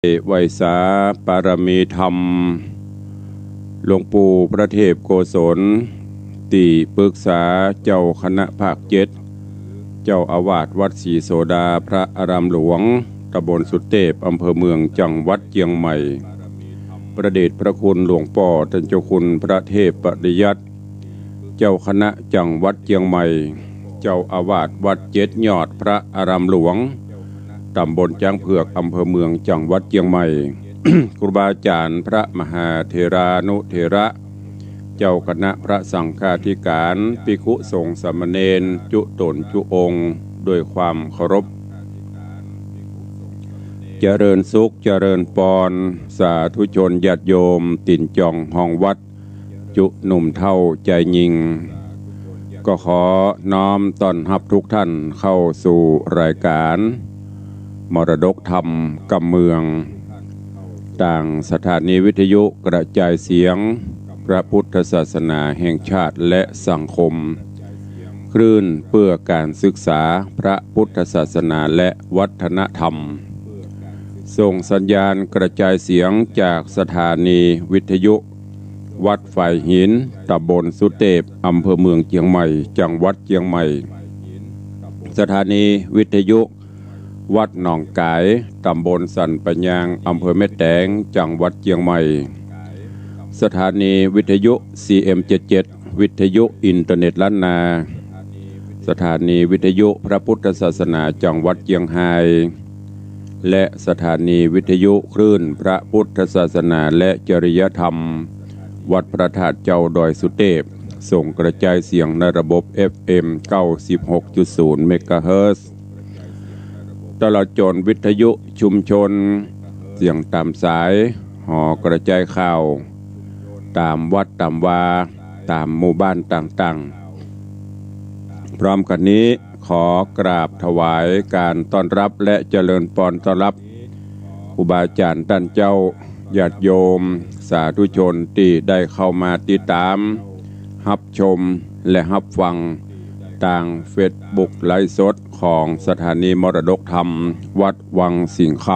ไวยสาปารมีธรรมหลวงปู่พระเทพโกศลติปรึกษาเจ้าคณะภาคเจ็ดเจ้าอาวาสวัดศรีโสดาพระอารามหลวงตำบลสุเทพอำเภอเมืองจังหวัดเชียงใหม่ประเดชพระคุณหลวงพ่อท่านเจ้าคุณพระเทพปริยัติเจ้าคณะจังหวัดเชียงใหม่เจ้าอาวาสวัดเจ็ดยอดพระอารามหลวงตำบลจ้างเผือกอำเภอเมืองจังหวัดเชียงใหม่ ครูบาอาจารย์พระมหาเถรานุเถระเจ้าคณะพระสังฆาธิการภิกขุสงฆ์สามเณรจุตนจุองค์ด้วยความเคารพเจริญสุขเจริญปอนสาธุชนญาติโยมติ่นจองห้องวัดจุหนุ่มเท่าใจยิงก็ขอน้อมต้อนรับทุกท่านเข้าสู่รายการมรดกธรรมกำเมืองต่างสถานีวิทยุกระจายเสียงพระพุทธศาสนาแห่งชาติและสังคมคลื่นเพื่อการศึกษาพระพุทธศาสนาและวัฒนธรรมส่งสัญญาณกระจายเสียงจากสถานีวิทยุวัดฝ่ายหินตำบลสุเทพอำเภอเมืองเชียงใหม่จังหวัดเชียงใหม่สถานีวิทยุวัดหนองกายตำบลสันปัญญางอำเภอแม่แตงจังหวัดเชียงใหม่สถานีวิทยุ CM77 วิทยุอินเทอร์เน็ตล้านนาสถานีวิทยุพระพุทธศาสนาจังหวัดเชียงไฮ้และสถานีวิทยุคลื่นพระพุทธศาสนาและจริยธรรมวัดพระธาตุเจ้าดอยสุเทพส่งกระจายเสียงในระบบ FM 96.0 เมกะเฮิรตซ์ตลอดจนวิทยุชุมชนเสียงตามสายห่อกระจายข่าวตามวัดตามวาตามหมู่บ้านต่างๆพร้อมกันนี้ขอกราบถวายการต้อนรับและเจริญพรต้อนรับครูบาอาจารย์ท่านเจ้าญาติโยมสาธุชนที่ได้เข้ามาติดตามรับชมและรับฟังทางเฟซบุ๊กไลฟ์สดของสถานีมรดกธรรมวัดวังสิงห์ค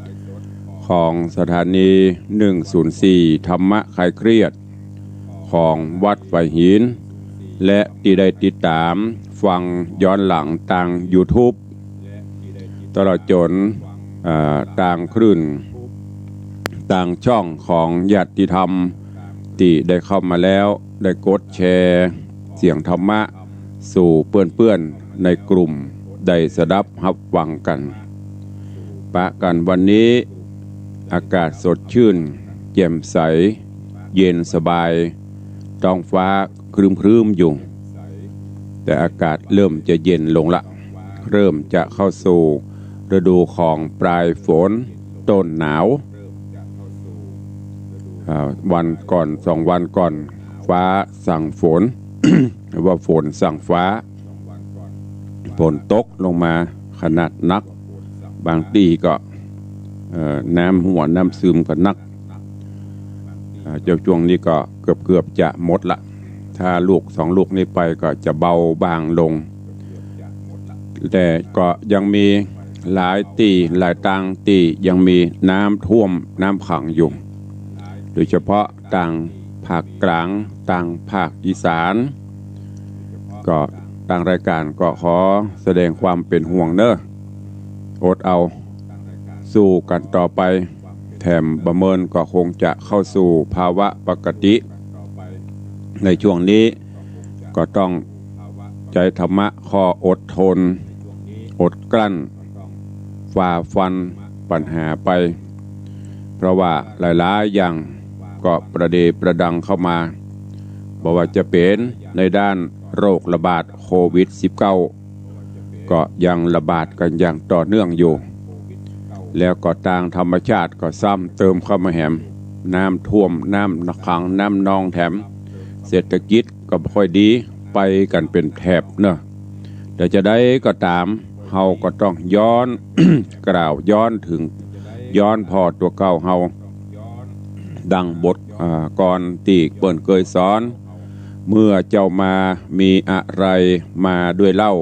ำของสถานี104ธรรมะคลายเครียดของวัดฝ่ายหินและที่ได้ติดตามฟังย้อนหลังทาง YouTube ตลอดจนต่างคลื่นต่างช่องของญาติธรรมที่ได้เข้ามาแล้วได้กดแชร์เสียงธรรมะสู่เพื่อนๆในกลุ่มได้สดับรับฟังกันปะกันวันนี้อากาศสดชื่นแจ่มใสเย็นสบายท้องฟ้าครึ้มๆอยู่แต่อากาศเริ่มจะเย็นลงละเริ่มจะเข้าสู่ฤดูของปลายฝนต้นหนาววันก่อน2 วันก่อนฟ้าสั่งฝน หรือว่าฝนสั่งฟ้าฝนตกลงมาขนาดนักบางทีก็น้ำหัวน้ำซึมก็นักเจ้าช่วงนี้ก็เกือบจะหมดละถ้าลูก2 ลูกนี้ไปก็จะเบาบางลงแต่ก็ยังมีหลายต่างที่ยังมีน้ำท่วมน้ำขังอยู่โดยเฉพาะต่างภาคกลางต่างภาคอีสานก็ต่างรายการก็ขอแสดงความเป็นห่วงเนอะอดเอาสู้กันต่อไปแถมประเมินก็คงจะเข้าสู่ภาวะปกติในช่วงนี้ก็ต้องใจธรรมะข้ออดทนอดกลั้นฝ่าฟันปัญหาไปเพราะว่าหลายๆอย่างก็ประเดประดังเข้ามาบอกว่าจะเป็นในด้านโรคระบาดโควิด -19 ก็ยังระบาดกันอย่างต่อเนื่องอยู่แล้วก็ทางธรรมชาติก็ซ้ำเติมเข้ามาแหมน้ำท่วมน้ำขังน้ำนองแถมเศรษฐกิจก็ค่อยดีไปกันเป็นแถบเนอะแต่จะได้ก็ตามเฮาก็ต้องย้อน กล่าวย้อนถึงย้อนพอตัวเก่าเฮาดังบทก่อนที่เปิ้นเคยสอนเมื่อเจ้ามามีอะไรมาด้วยเล่า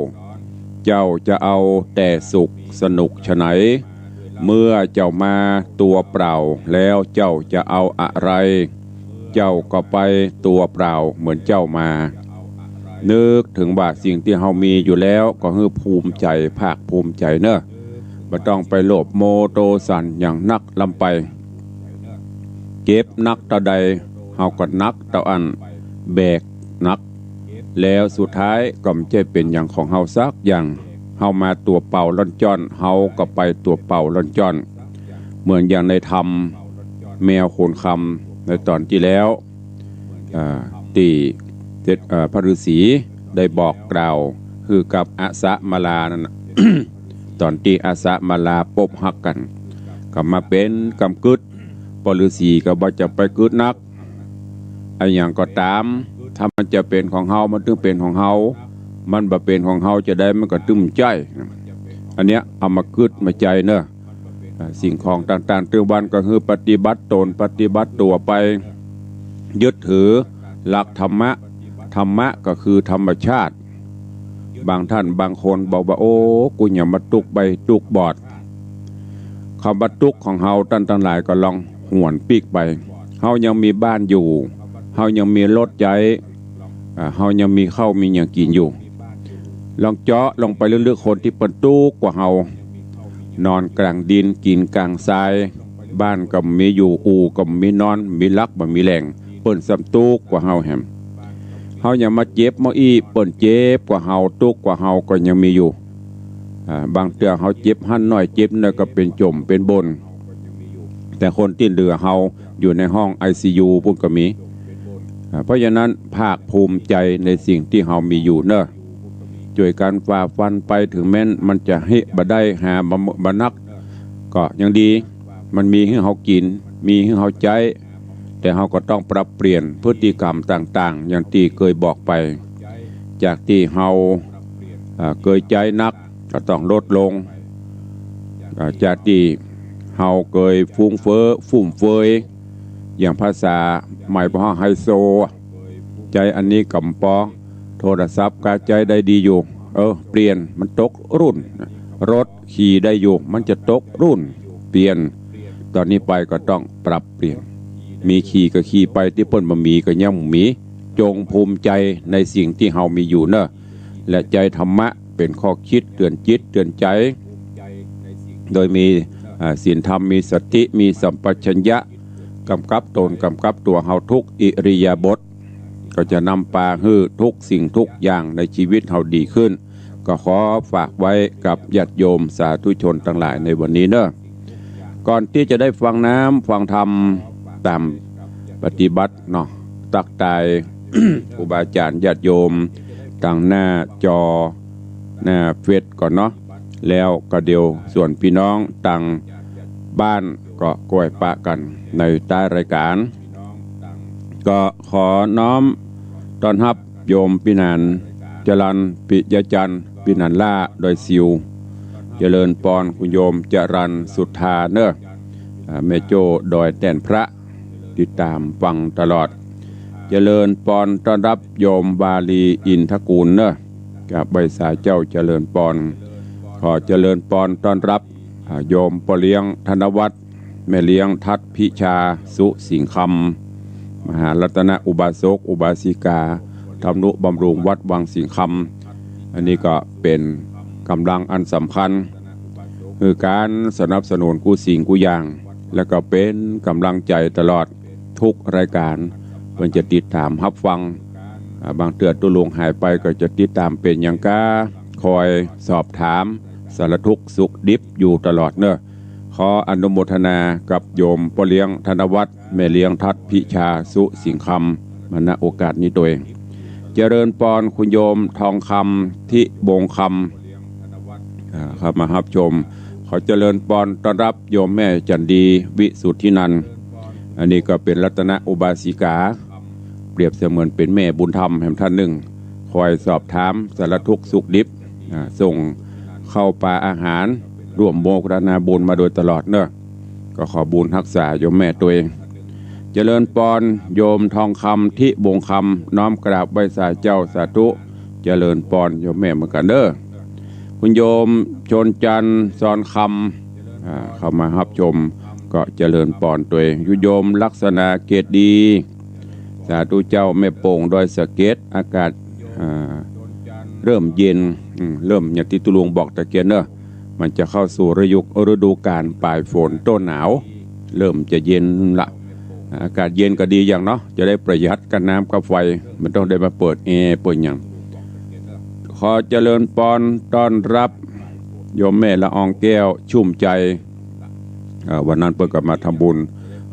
เจ้าจะเอาแต่สุขสนุกไฉน เมื่อเจ้ามาตัวเปล่าแล้วเจ้าจะเอาอะไรเจ้าก็ไปตัวเปล่าเหมือนเจ้ามานึกถึงว่าสิ่งที่เฮามีอยู่แล้วก็คือภูมิใจภาคภูมิใจเนอะไม่ต้องไปโลภโมโทสันอย่างนักลำไปเก็บนักตะใดเฮาก็นักตะอันแบกนักแล้วสุดท้ายก็ไม่ใช่เป็นอย่างของเฮาซักอย่างเฮามาตัวเป่าล่อนจ้อนเฮาก็ไปตัวเป่าล่อนจ้อนเหมือนอย่างในธรรมแมวโขนคำในตอนที่แล้วที่พระฤาษีได้บอกกล่าวคือกับอาสะมาลานั่น ตอนที่อาสะมาลาปบหักกันก็มาเป็นกำกึดพระฤาษีก็บ่จะไปกึดนักไอ้อย่างก็ตามถ้ามันจะเป็นของเฮามันถึงเป็นของเฮามันบ่เป็นของเฮาจะได้มันก็ตึมใจอันเนี้ยเอามากึดมาใจเนอะสิ่งของต่างๆตัววันก็คือปฏิบัติตนปฏิบัติตัวไปยึดถือหลักธรรมะธรรมะก็คือธรรมชาติบางท่านบางคนบอกว่าโอ้กูอย่ามาตุกใบตุกบอดคำว่าตุกของเฮาตั้งหลายก็ลองหวนปีกไปเฮายังมีบ้านอยู่เฮายังมีรถใจเฮายังมีข้าวมีอย่างกินอยู่ลองเจาะลงไปเรื่อยๆคนที่เป็นตุกกว่าเฮานอนกลางดินกินกลางทรายบ้านก็มีอยู่อู่ก็มีนอนมีลักบ่มีแหล่งเปิ้นซ้ำตุกกว่าเฮาแฮมเฮายังมาเจ็บมาอีเปิ้นเจ็บกว่าเฮาตุกกว่าเฮาก็ยังมีอยู่บางเทื่อเฮาเจ็บหั่นน้อยเจ็บน้อยก็เป็นจมเป็นบนแต่คนที่เหลือเฮาอยู่ในห้อง ICU พุ่นก็มีเพราะฉะนั้นภาคภูมิใจในสิ่งที่เฮามีอยู่เนอะช่วยกันฝ่าฟันไปถึงแม้นมันจะให้บ่ได้หาบ่นักก็ยังดีมันมีให้เฮากินมีให้เฮาใจแต่เฮาก็ต้องปรับเปลี่ยนพฤติกรรมต่างๆอย่างที่เคยบอกไปจากที่เฮาเคยใจนักก็ต้องลดลงจากที่เฮาเคยฟุ้งเฟ้อฟุ่มเฟือยอย่างภาษาใหม่พ่อไฮโซใจอันนี้กำปอโทรศัพท์ก็ใจได้ดีอยู่เปลี่ยนมันตกรุ่นรถขี่ได้อยู่มันจะตกรุ่นเปลี่ยนตอนนี้ไปก็ต้องปรับเปลี่ยนมีขี่ก็ขี่ไปที่เปิ้นบ่มีก็ยังมีจงภูมิใจในสิ่งที่เฮามีอยู่เนอะและใจธรรมะเป็นข้อคิดเตือนจิตเตือนใจโดยมีศีลธรรมมีสติมีสัมปชัญญะกำกับตนกำกับตัวเฮาทุกอิริยาบถก็จะนำพาให้ทุกสิ่งทุกอย่างในชีวิตเฮาดีขึ้นก็ขอฝากไว้กับญาติโยมสาธุชนทั้งหลายในวันนี้เนอะก่อนที่จะได้ฟังน้ำฟังธรรมตามปฏิบัติเนาะตักตาย ครูบาอาจารย์ญาติโยมตั้งหน้าจอหน้าเฟซก่อนเนาะแล้วก็เดี๋ยวส่วนพี่น้องตั้งบ้านก็กล้วยปะกันในใต้รายการก็ขอน้อมต้อนรับโยมพี่นันจรัญปิยจันทร์พี่นันล่าโดยซิวเจริญปอนคุณโยมจรัญสุทธาเนอะแม่โจ้ดอยแต้นพระติดตามฟังตลอดเจริญปอนต้อนรับโยมบาลีอินทกูลเนอะกับใบสายเจ้าเจริญปอนขอเจริญปอนต้อนรับโยมปเลี้ยงธนวัฒน์แม่เลี้ยงทัดพิชาสุสิงคำมหารัตนอุบาสกอุบาสิกาธรรมนุบำรุงวัดวังสิงคำอันนี้ก็เป็นกำลังอันสำคัญคือการสนับสนุนกู้สิ่งกู้อย่างแล้วก็เป็นกำลังใจตลอดทุกรายการเพื่อจะติดตามรับฟังบางเตือนตัวลงหายไปก็จะติดตามเป็นอย่างก้าคอยสอบถามสารทุกข์สุขดิบอยู่ตลอดเนอะขออนุโมทนากับโยมพ่อเลี้ยงธนวัฒน์แม่เลี้ยงทัดพิชาสุสิงคำมาณโอกาสนี้ตัวเองเจริญปอนคุณโยมทองคำทิบงคำครับมารับชมขอเจริญปอนต้อนรับโยมแม่จันดีวิสุทธินันท์อันนี้ก็เป็นรัตนอุบาสิกาเปรียบเสมือนเป็นแม่บุญธรรมแห่งท่านหนึ่งคอยสอบถามสารทุกข์สุขดิบส่งเข้าปลาอาหารร่วมโมกรณาบุญมาโดยตลอดเนอะก็ขอบุญรักษาโยมแม่ตัวเองเจริญปอนโยมทองคำทิบงคำน้อมกราบไหว้สาเจ้าสาธุเจริญปอนโยมแม่เหมือนกันเด้อคุณโยมชนจันทร์สอนค เข้ามารับชมก็เจริญปอนตัวเองยุโยมลักษณะเกตดีสาธุเจ้าแม่โป่งดอยสะเก็ดอากาศเริ่มเย็นเริ่มอย่างที่ตุลุงบอกตะเกียนเนอะมันจะเข้าสู่ฤดูกาลปลายฝนต้นหนาวเริ่มจะเย็นละอากาศเย็นก็ดีอย่างเนาะจะได้ประหยัดกันน้ำกับไฟมันต้องได้มาเปิดแอร์เปิดอย่างขอเจริญปอนต้อนรับโยมแม่ละอองแก้วชุ่มใจวันนั้นเปิดกับมาทำบุญ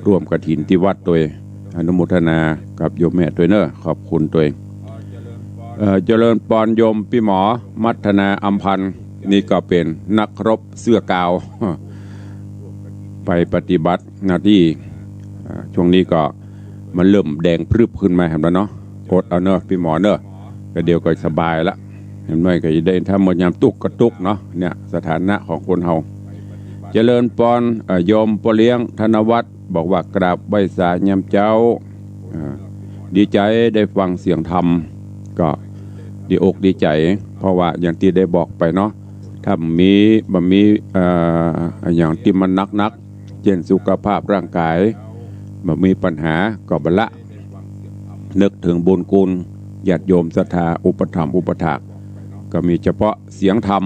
ร่วมกฐินที่วัดตัวอนุโมทนากับโยมแม่ตัวเนอะขอบคุณตัวเจริญปอนโยมพี่หมอมัฒนาอัมพันธ์นี่ก็เป็นนักรบเสื้อกาวไปปฏิบัติหน้าที่ช่วงนี้ก็มันเริ่มแดงพรึบขึ้นมาเห็นแล้วเนาะอดเอาเนอะพี่หมอเนอะก็เดี๋ยวก็สบายละเห็นไหมก็จะได้ถ้าหมดยามตุกกระตุกเนาะเนี่ยสถานะของคนเฮาเจริญปอนโยมปเลี้ยงธนวัฒน์บอกว่ากราบไหว้สายามเจ้าดีใจได้ฟังเสียงธรรมก็ดีอกดีใจเพราะว่าอย่างที่ได้บอกไปเนาะถ้ามีอย่างที่มันนักเช่นสุขภาพร่างกายมีปัญหาก็บละนึกถึงบุญคุณญาติโยมศรัทธาอุปถัมภ์อุปถากก็มีเฉพาะเสียงธรรม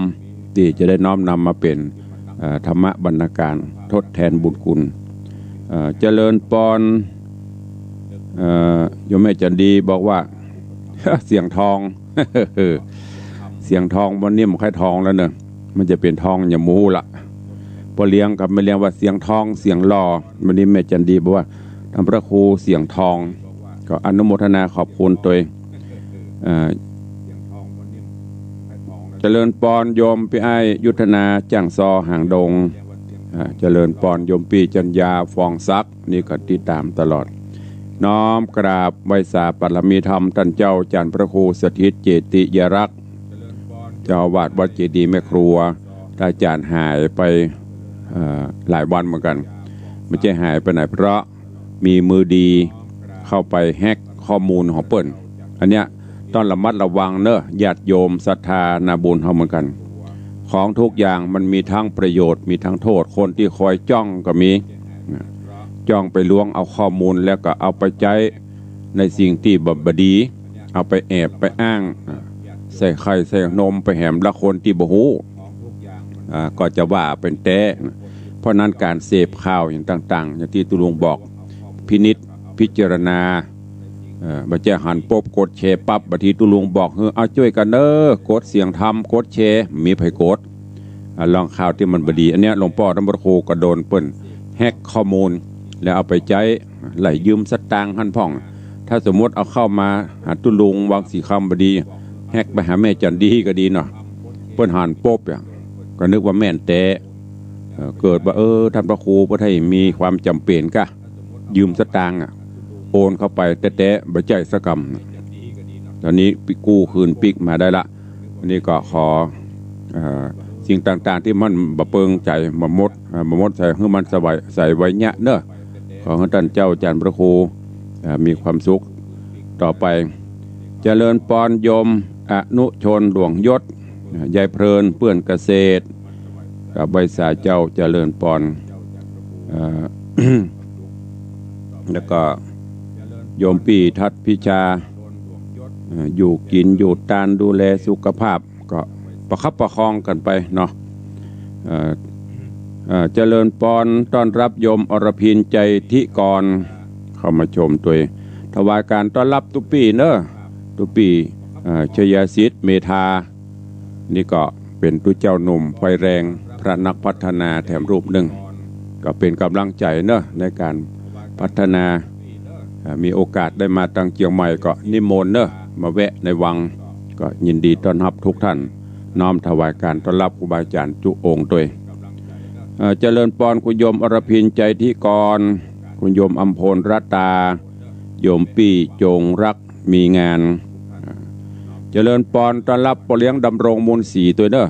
ที่จะได้น้อมนำมาเป็นธรรมบรรณาการทดแทนบุญคุณเจริญปอนโยมแม่จันดีบอกว่า เสียงทอง เสียงทองวันนี้มันค่อยทองแล้วเนอะมันจะเป็นทองอย่ามูละพอเลี้ยงกับไม่เลี้ยงว่าเสียงทองเสียงหล่อวันนี้แม่จันดีบอกว่าทำพระครูเสียงทองก็อนุโมทนาขอบคุณตัวเจริญปอนโยมพี่ไอยุทธนาจ้างซอห่างดงเจริญปอนโยมปีจัญญาฟองซักนี่ก็ติดตามตลอดน้อมกราบไหว้สาปรมีธรรมท่านเจ้าจันทร์พระครูสถิตเจติยรักษ์เจ้าวาดวัดเจดีย์แม่ครัวอาจารย์หายไปหลายวันเหมือนกันไม่ใช่หายไปไหนเพราะมีมือดีเข้าไปแฮกข้อมูลของเปิ้นอันเนี้ยต้องระมัดระวังเนอะญาติโยมศรัทธานาบุญเขาเหมือนกันของทุกอย่างมันมีทั้งประโยชน์มีทั้งโทษคนที่คอยจ้องก็มีจ้องไปล้วงเอาข้อมูลแล้วก็เอาไปใช้ในสิ่งที่บดีเอาไปแอบไปอ้างใส่ไข่ใส่นมไปแหมละคนที่บ่ฮู้ก็จะว่าเป็นแท้เพราะนั้นการเสพข่าวอย่างต่างๆอย่างที่ตุลุงบอกพินิจพิจารณาบัจเจหันปบกดแชร์ปั๊บบางทีตุลุงบอกเอาช่วยกันเด้อกดเสียงธรรมกดแชร์มีไผกดลองข่าวที่มันบดีอันเนี้ยหลวงพ่อธรรมโคก็โดนเปิ้นแฮกข้อมูลแล้วเอาไปใช้ไหลยืมสตางค์หันพ่องถ้าสมมติเอาเข้ามาหาตุลุงวางสีคำบดีแฮกไปหาแม่จันดีก็ดีเนาะเปิ้นหันปบอย่างก็นึกว่าแม่นแต่เกิดว่าท่านพระครูพระไทยมีความจำเป็นกะยืมสตางค์โอนเข้าไปแต่บ่ใจสกรรมตอนนี้ปิกู้คืนปิกมาได้ละวันนี้ก็ขอสิ่งต่างๆที่มันบะเปิงใจมามดใส่ให้มันใส่ไว้เนี้ยเนอะขอให้ท่านเจ้าอาจารย์พระครูมีความสุขต่อไปเจริญปอนโยมอนุชนหลวงยศยายเพลินเปื้อนเกษตรกับใบสาเจ้าเจริญปอน แล้วก็โยมปีทัดพิชาอยู่กินอยู่ตานดูแลสุขภาพก็ประคับประคองกันไปเนาะเจริญปอนต้อนรับโยมอรพินใจทิกรเข้ามาชมตัวถวายการต้อนรับตุปีเนอะตุปีชยสิทธิ์เมธานี่ก็เป็นตุเจ้าหนุ่มไฟแรงพระนักพัฒนาแถมรูปหนึ่งก็เป็นกำลังใจเนอะในการพัฒนามีโอกาสได้มาตั้งเชียงใหม่ก็นิมนต์เนอะมาแวะในวังก็ยินดีต้อนรับทุกท่านน้อมถวายการต้อนรับครูบาอาจารย์จุองค์ตัวเจริญปอนคุณโยมอรพินใจทิกรคุณโยมอัมพลรัตตาโยมปีจงรักมีงานเจริญปอนต้อนรับปอเลี้ยงดำรงมูลศรีตัวเนอะ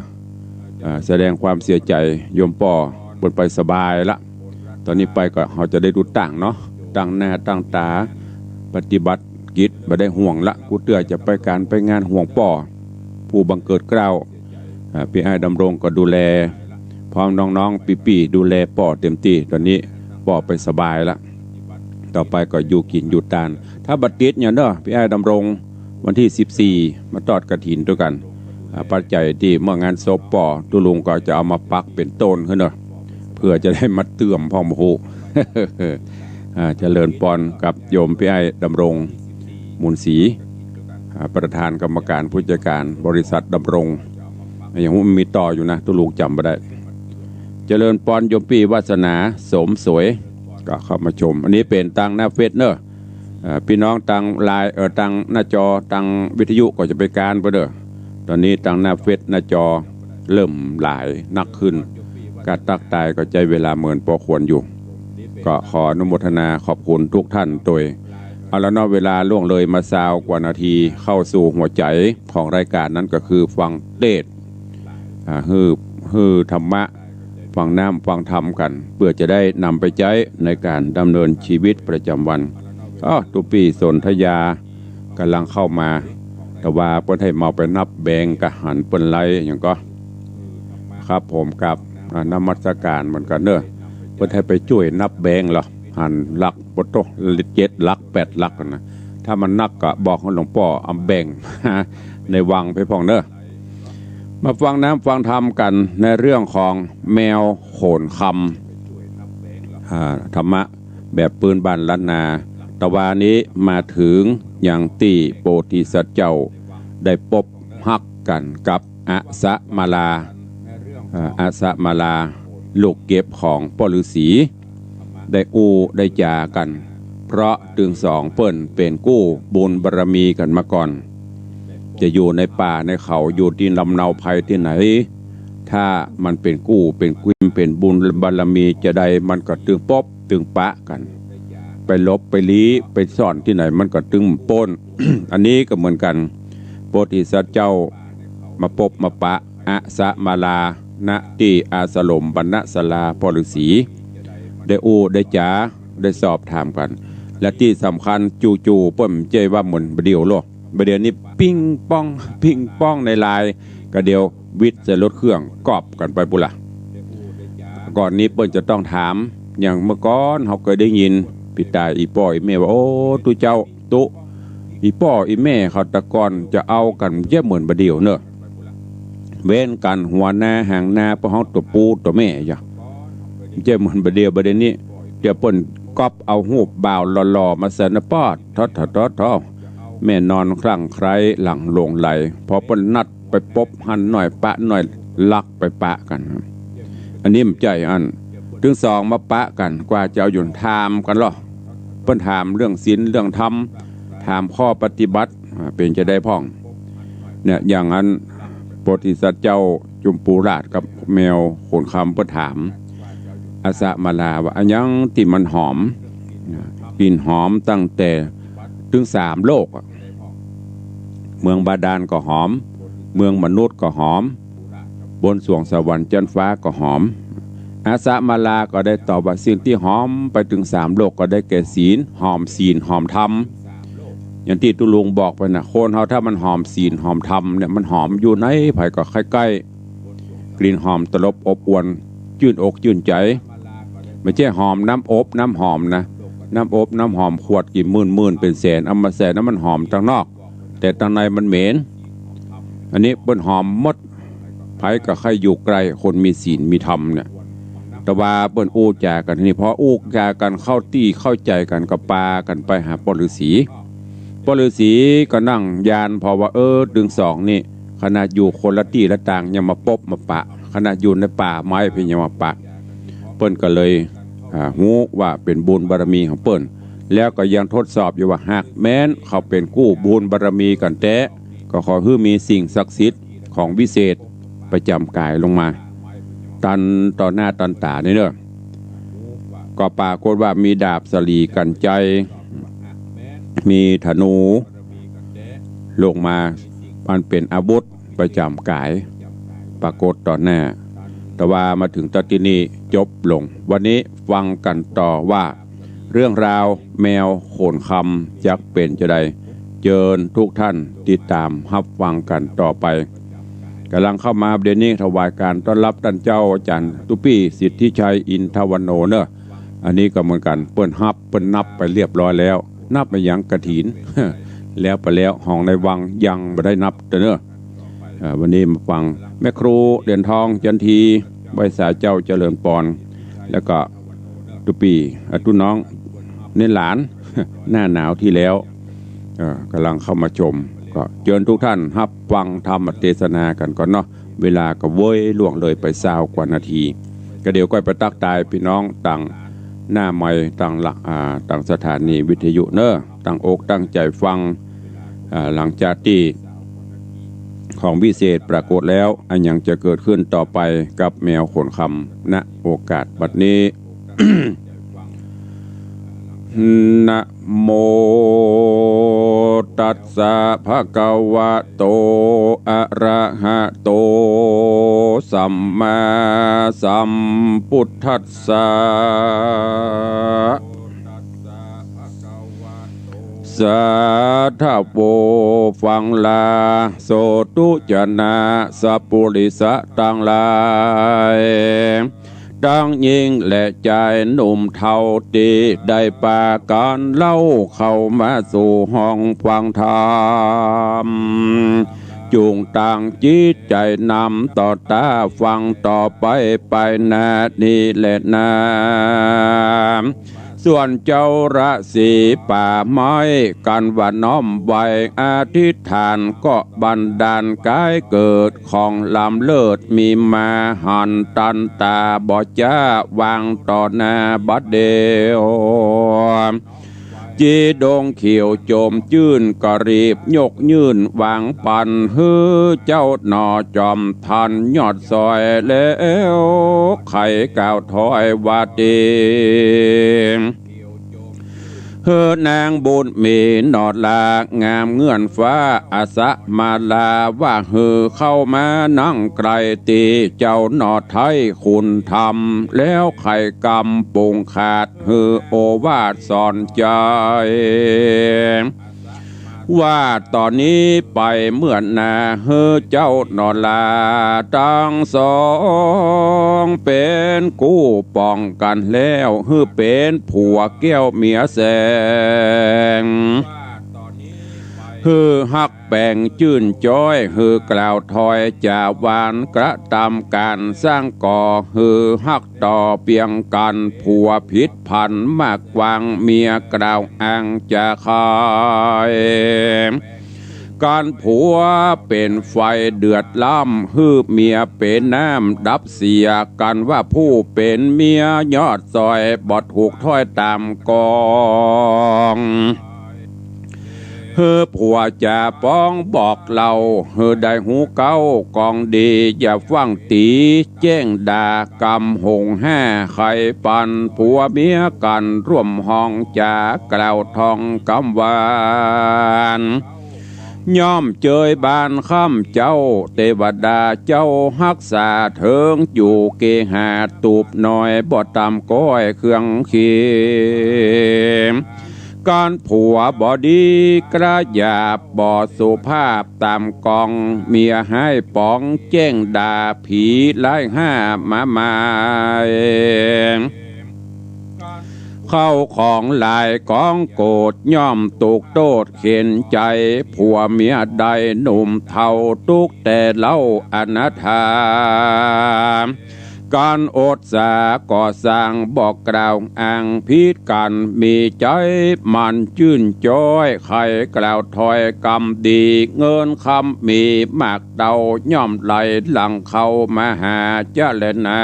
แสดงความเสียใจโยมป่อบนไปสบายละตอนนี้ไปก็เขาจะได้ดูต่างเนาะตั้งหน้าตั้งตาปฏิบัติกิจไม่ได้ห่วงละกูเตือจะไปการไปงานห่วงป่อผู้บังเกิดเกล้าพี่ไอ้ดำรงก็ดูแล พร้อมน้องๆปีๆดูแลป่อเต็มที่ตอนนี้ป่อไปสบายแล้วต่อไปก็อยู่กินอยู่ตานถ้าบัดติดเนี่ยเด้อพี่ไอ้ดำรงวันที่14มาทอดกฐินด้วยกันปัจจัยที่เมื่องานศพป่อตุลุงก็จะเอามาปักเป็นต้นขึ้นเนาะเพื่อจะได้มาเตื่อมพ่อมโห เจริญปอนกับโยมพี่ไอ้ดำรงมูลศรีประธานกรรมการผู้จัดการบริษัทดำรงอย่างมันมีต่ออยู่นะตุลุงจำไม่ได้เจริญปอนโยมปีวาสนาสมสวยก็เข้ามาชมอันนี้เป็นตังหน้าเฟซเนอะพี่น้องตังไลน์ตังหน้าจอตังวิทยุก็จะไปการไปเด้อตอนนี้ตังหน้าเฟซหน้าจอเริ่มหลายนักขึ้นการตักตายก็ใจเวลาเหมือนพอควรอยู่ก็ขออนุโมทนาขอบคุณทุกท่านโดยเอาแล้วเนาะเวลาล่วงเลยมาซาวกว่านาทีเข้าสู่หัวใจของรายการนั้นก็คือฟังเทศฮือธรรมะฟังน้ำฟังธรรมกันเพื่อจะได้นำไปใช้ในการดำเนินชีวิตประจำวันตุปีสนธยากำลังเข้ามาแต่ว่าเพิ่นให้เมาไปนับแบงกะหันเปิ้นไรอย่างก็ครับผมกับนมัสการเหมือนกันเนอะเพิ่นให้ไปช่วยนับแบงเหรอหันหลักปโต7 หลัก 8 หลักนะถ้ามันนักก็บอกให้หลวงพ่อเอาแบ่ง ในวังไปพองเนอะมาฟังน้ำฟังธรรมกันในเรื่องของแมวโขนคำธรรมะแบบปืนบานล้านนาตะวานี้มาถึงอย่างตีโปธิสัตว์เจ้าได้พบฮักกันกับอาสะมาลาลูกเก็บของพ่อฤาษีได้ได้จากันเพราะถึงสองเปิ้นเป็นกู้บุญบารมีกันมาก่อนจะอยู่ในป่าในเขาอยู่ที่ลำเนาภัยที่ไหนถ้ามันเป็นกู้เป็นกุ้มเป็นบุญบารมีจะใดมันก็ตึงป๊อบตึงปะกันไปลบไปลี้ไปซ่อนที่ไหนมันก็ตึงป้น อันนี้ก็เหมือนกันโพธิสัตว์เจ้ามาพบมาปะอาสะมาลาณที่อาสลมบรรณศาลาพ่อฤาษีได้ได้จ๋าได้สอบถามกันและที่สำคัญจู่ๆเปิ้มเจว่าเหมือนเดียวโลกเดี๋ยวนี้ปิ้งป้องในลายกระเดียววิทย์จะลดเครื่องกอบกันไปปุละก่อนนี้เปิ้นจะต้องถามอย่างเมื่อก่อนเขาเคยได้ยินพี่ตาอีป้ออีแม่ว่าโอ้ตุเจ้าตุอีป้ออีแม่เขาตะกอนจะเอากันเยอะเหมือนเดียวเนอะเว้นกันหัวหน้าหางหน้าเพราะเขาตัวปูตัวแม่จ้ะเจ้าเหมือนเดียวนี้เดี๋ยวเปิ้นก๊อบเอาหูบบ่าวหล่อๆมาเสนปอดทอแม่นอนคลั่งไคล้หลังลงไหลพอเปิ้นนัดไปปบหันหน่อยปะหน่อยลักไปปะกันอันนี้มันใจอันถึงสองมาปะกันกว่าจะเอาหยุ่นถามกันหรอเปิ้นถามเรื่องศีลเรื่องธรรมถามข้อปฏิบัติเป็นจะได้พ่องเนี่ยอย่างนั้นโพธิสัตว์เจ้าจุมปูราชกับแมวโขนคำเปิ้นถามอาสะมาลาว่าอันยังที่มันหอมกลิ่นหอมตั้งแต่ถึง3 โลกเมืองบาดาลก็หอมเมืองมนุษย์ก็หอมบนสวงสวรรค์จันฟ้าก็หอมอาสะมาลาก็ได้ตอบว่าสิ่งที่หอมไปถึง3 โลกก็ได้แก่ศีลหอมธรรมอย่างที่ตุลุงบอกไปนะคนเฮาถ้ามันหอมศีลหอมธรรมเนี่ยมันหอมอยู่ไหนไผก็ใกล้ๆกลิ่นหอมตลบอบอวนชื่นอกชื่นใจไม่ใช่หอมน้ำอบน้ำหอมนะน้ำอบน้ำหอมขวดกี่หมื่นเป็นแสนเอามาแสนนั้นมันหอมทางนอกแต่ทางในมันเหม็นอันนี้เป็นหอมมดไผก็ใครอยู่ไกลคนมีศีลมีธรรมเนี่ยแต่ว่าเปิ้นอู้จากันนี่พออู้จากันเข้าตี้เข้าใจกันก็ปากันไปหาพ่อฤาษีก็นั่งยานพอว่าดึงสองนี่ขนาดอยู่คนละที่ละต่างยังมาปบมาปะขนาดอยู่ในป่าไม้เพียงยังมาปะเปิ้นก็เลยหูว่าเป็นบุญบารมีของเปิ้นแล้วก็ยังทดสอบอยู่ว่าหากแม้นเขาเป็นกู้บุญบารมีกันแต่ก็ขอให้มีสิ่งศักดิ์สิทธิ์ของวิเศษประจำกายลงมาตันต่อหน้าตันตานี่เนอะก็ปรากฏว่ามีดาบสลีกันใจมีธนูลงมามันเป็นอาวุธประจำกายปรากฏต่อหน้าแต่ว่ามาถึงตอนนี้จบลงวันนี้ฟังกันต่อว่าเรื่องราวแมวโขนคำจะเป็นจะใดเชิญทุกท่านติดตามรับฟังกันต่อไป กำลังเข้ามาเดี๋ยวนี้ถวายการต้อนรับท่านเจ้าอาจารย์ตุปี้สิทธิชัยอินทวันโนเนอะอันนี้ก็เหมือนกันเปิ้นฮับเปิ้นนับไปเรียบร้อยแล้วนับไปยังกฐิน แล้วไปแล้วห้องในวังยังไม่ได้นับเนอะวันนี้มาฟังแม่ครูเดือนทองจันทีใบสาเจ้าเจริญปอนแล้วก็ตุปี้ตุน้องเน้นหลาน หน้าหนาวที่แล้วกำลังเข้ามาชมก็เชิญทุกท่านรับฟังธรรมเทศนากันก่อนเนาะเวลาก็เว้ยล่วงเลยไป20 กว่านาทีก็เดี๋ยวก็ไปตักตายพี่น้องต่างหน้าใหม่ต่างต่างสถานีวิทยุเนอะต่างอกตั้งใจฟังหลังจากที่ของวิเศษปรากฏแล้วอันยังจะเกิดขึ้นต่อไปกับแมวขนคำณโอกาสบัดนี้ นะโมตัสสะภะคะวะโตอะระหะโตสัมมาสัมพุทธัสสะสาธุโวฟังลาโสตุจนะสัพปุริสะตังหลายดังยิ่งและใจหนุ่มเท่าตีได้ปาการเล่าเข้ามาสู่ห้องฟังธรรมจูงต่างจิตใจนำต่อตาฟังต่อไปไปนานี้และนาส่วนเจ้าราศีป่าไม้กันว่าน้อมไว้อธิษฐานก็บันดาลกายเกิดของลำเลิศมีมาหันตันตาบ่จ้าวางต่อหน้าบัดเดียวจีดงเขียวโจมจื่นก็รีบยกยื่นวางปันฮือเจ้าหนอจอมทันยอดซอยแล้วไข่ก่าวถอยวาดีเฮือนางบุญมีนอดลางามเงื่อนฟ้าอาสะมาลาว่าฮือเข้ามานั่งไกลตีเจ้าหนอดไทยคุณทำแล้วไข่กำปุงขาดฮือโอวาทสอนใจว่าตอนนี้ไปเมื่อนาเฮือเจ้าหนอลาตั้งสองเป็นกู้ป้องกันแล้วฮือเป็นผัวแก้วเมียแสงฮือฮักแป่งจื่นจ้อยฮือกล่าวถอยจ่าวานกระทำการสร้างก่อฮือฮักต่อเปียงกันผัวพิษพันมากวางเมียกล่าวอ้างจะคายการผัวเป็นไฟเดือดล่ำฮือเมียเป็นน้ำดับเสียกันว่าผู้เป็นเมียยอดซอยบอดถูกถ้อยตามกองเฮือผัวจะป้องบอกเราเฮือได้หูเก้ากองดีอย่าฟังตีแจ้งด่ากำหงห้าไข่ปันผัวเมียกันร่วมห้องจากล่าวทองกำวานย่อมเจยบานข้ามเจ้าเทวดาเจ้าฮักษาเถิงอยู่เกหาตูบหน่อยบ่ตามก้อยเครื่องเขีมการผัวบ่ดีกระหยาบบ่สุภาพตามกองเมียให้ป้องแจ้งด่าผีไล่ห้ามาเข้าของลายกองโกดย่อมตุกโตดเข็นใจผัวเมียใดหนุ่มเท่าตุกแต่เล่าอนาถาการอดสาก่อสร้างบอกกล่าวอ้างพิษกันมีใจมันชื่นจ้อยใครกล่าวถอยกำดีเงินคำมีมากเดาย่อมไหลหลังเข้ามาหาเจริญนา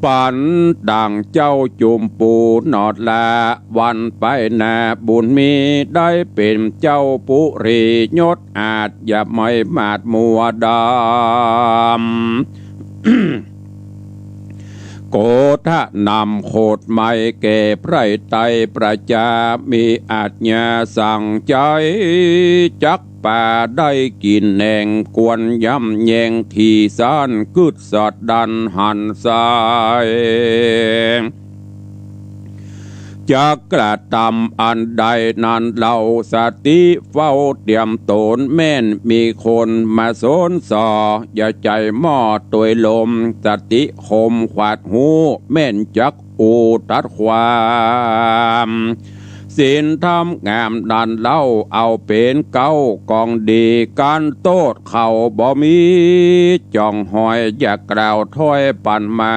ปันดังเจ้าจุมปูนอดลาวันไปนาบุญมีได้เป็นเจ้าปุรียศอาจอย่าไม่มาดมัวดำ โกธะนำโคดไม่เก็บไรไตประจามีอาจญาสั่งใจจักป่าได้กินแหน่งกวนย่ำแยงที่ซ่านกึดสอดดันหันสาย จักกระทำอันใดนั้นเราสติเฝ้าเตรียมตนแม่นมีคนมาสนสออย่าใจหม้อตัวยลมสติคมขวาดหูแม่นจักอูตัดความศีลธรรมงามดันเล่าเอาเป็นเก้ากองดีการโตดเขาบ่มีจ่องหอยอย่ากล่าวถ้อยปั่นมา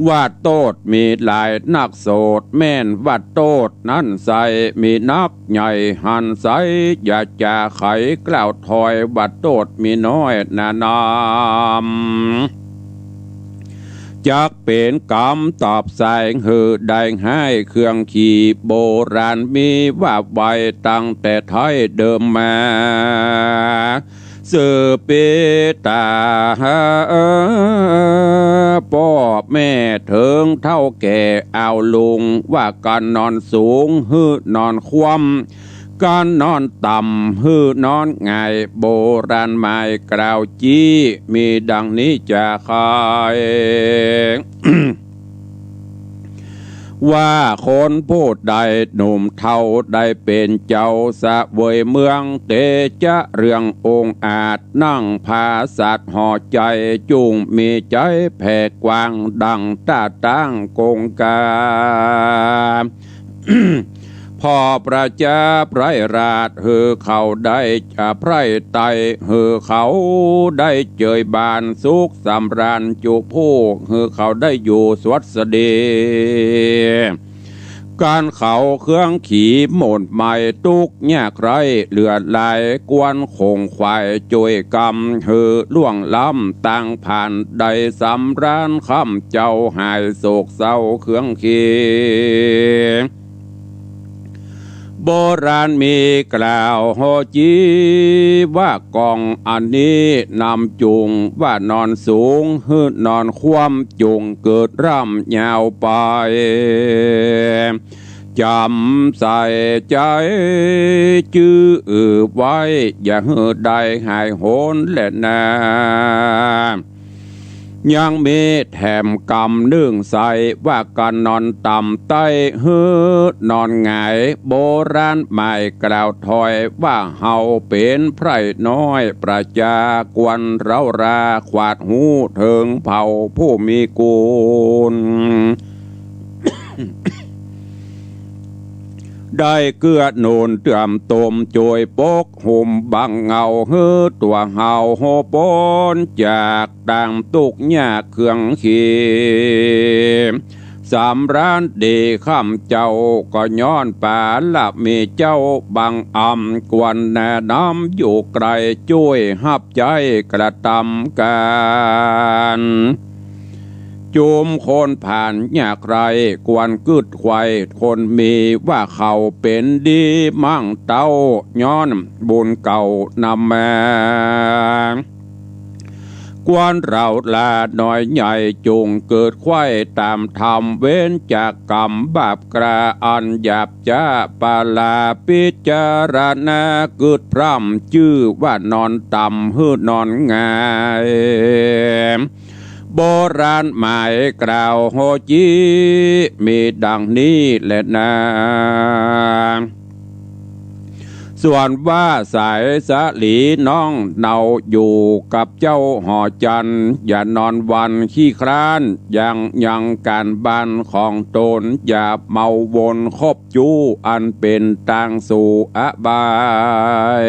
ว่าโตดมีหลายนักโสดแม่นว่าโตดนั้นใสมีนักใหญ่หันใสอย่าจะไขกล่าวถอยว่าโตดมีน้อยนานามจักเป็นกรรมตอบแสงหือได้ให้เครื่องขี่โบราณมีว่าไว้ตั้งแต่ไทยเดิมมาสืบเปตาพ่อแม่เถิงเท่าแก่เอาลุงว่าการนอนสูงหือนอนคว่ำการนอนต่ำหือนอนง่ายโบราณหมายกล่าวจี้มีดังนี้จะคาย ว่าคนผู้ใดหนุ่มเท่าได้เป็นเจ้าสะเวยเมืองเตจะเรื่ององค์อาจนั่งพาสัตว์ห่อใจจุงมีใจแผ่กว้างดังตาตั้งกงกา พ่อประจาไพรราชเฮือเขาได้จะไพรไตเฮือเขาได้เจยบานสุขสำราญจุผู้เฮือเขาได้อยู่สวัสดีการเขาเครื่องขี่หม่นใหม่ตุกแยกไรเหลือลายกวนคงควายจวยกำเฮือล่วงล้ำต่างผ่านได้สำราญคำเจ้าหายโศกเศร้าเครื่องขี่โบราณมีกล่าวโหจีว่ากองอันนี้นำจุงว่านอนสูงหืดนอนคว่ำจุงเกิดร่ำยาวไปจำใส่ใจจื้อไว้อย่าหืดได้หายโหนและนายังมีแถมกำนึ่งใส่ว่าการนอนต่ำใต้หืดนอนหงายโบราณหมายกล่าวถอยว่าเฮาเป็นไพร่น้อยประจากวนเราราขวาดหูเถิงเผ่าผู้มีกูล ได้เกื้อหนุนเตื่อมตมโจยปกห่มบังเงาเฮือตัวเฮาโหปนจากต่างตุกยากเครื่องขีสามร้านดีข้ามเจ้าก็ย้อนป่าละมีเจ้าบังอำกวนแน่น้ำอยู่ไกลช่วยหับใจกระทำการจุมคนผ่านยากไรกวนกึดไข่คนมีว่าเขาเป็นดีมั่งเต้าย้อนบุญเก่านำมากวนเราลาหน่อยใหญ่จุงเกิดไข่ตามธรรมเว้นจากกรรมบาปกระอันหยาบจ้าปาลาพิจารณากึดพร่ำชื่อว่านอนต่ำหืดนอนง่ายโบราณหมายกล่าวโหจีมีดังนี้แหละนะส่วนว่าสายสะหลีน้องเนาอยู่กับเจ้าหอจันอย่านอนวันขี้คร้านยังการบ้านของตนอย่าเมาวนคบจูอันเป็นทางสู่อบาย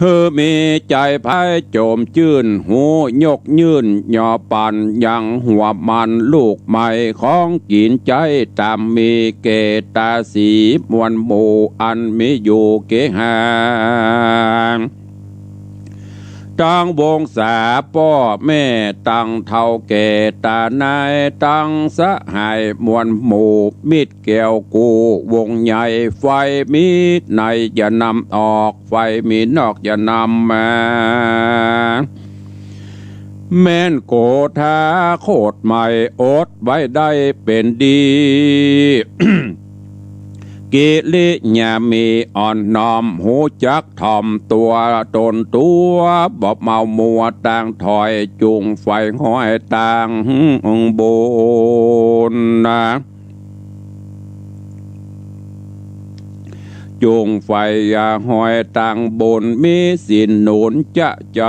เฮอมีใจพายโจมจื่นหูยกยื่นย่อปันยังหัวมันลูกใหม่ของกินใจตามมีเกตาสีมวลหมู่อันมีอยู่เกหาตั้งวงศาพ่อแม่ตั้งเท่าแก่ตานายตั้งสหายมวลหมู่มิดแก้วกูวงใหญ่ไฟมีในอย่านำออกไฟมีนอกอย่านำมาแม่นโกธาโคตรใหม่อดไว้ได้เป็นดี กิริยามีอ่อนน้อมหูจักถ่อมตัวตนตัวบอกเมามัวต่างถอยจุงไฟห้อยต่างบนนะจุงไฟอย่าห้อยต่างบนมีสินหนุนจะใจ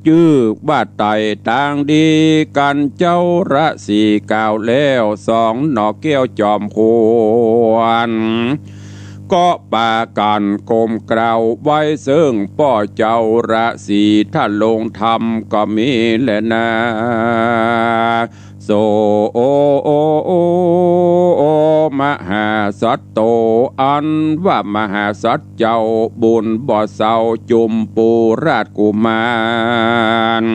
จื้อบ้าไตต่างดีกันเจ้าระสีกาวแล้วสองหนอแก้วจอมควรก็ปากันกลมกล่าวไว้ซึ่งป่อเจ้าระสีถ้าลงธรรมก็มีแหละนะโสโอโอโอโอมหาสัตโตอันว่ามหาสัตเจ้าบุญบ่เศร้าจุมปูราชกุมาร